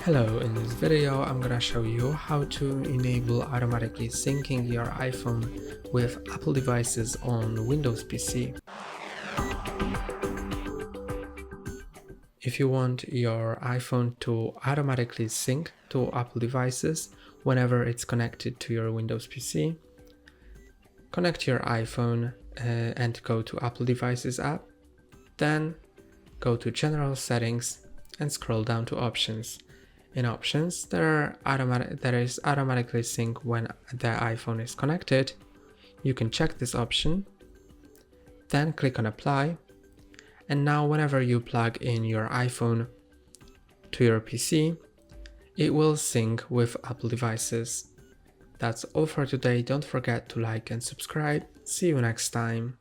Hello, in this video I'm gonna show you how to enable automatically syncing your iPhone with Apple devices on Windows PC. If you want your iPhone to automatically sync to Apple devices whenever it's connected to your Windows PC, connect your iPhone and go to Apple Devices app, then go to General Settings and scroll down to Options. In Options, there is automatically sync when the iPhone is connected. You can check this option, then click on Apply, and now whenever you plug in your iPhone to your PC, it will sync with Apple devices. That's all for today. Don't forget to like and subscribe. See you next time.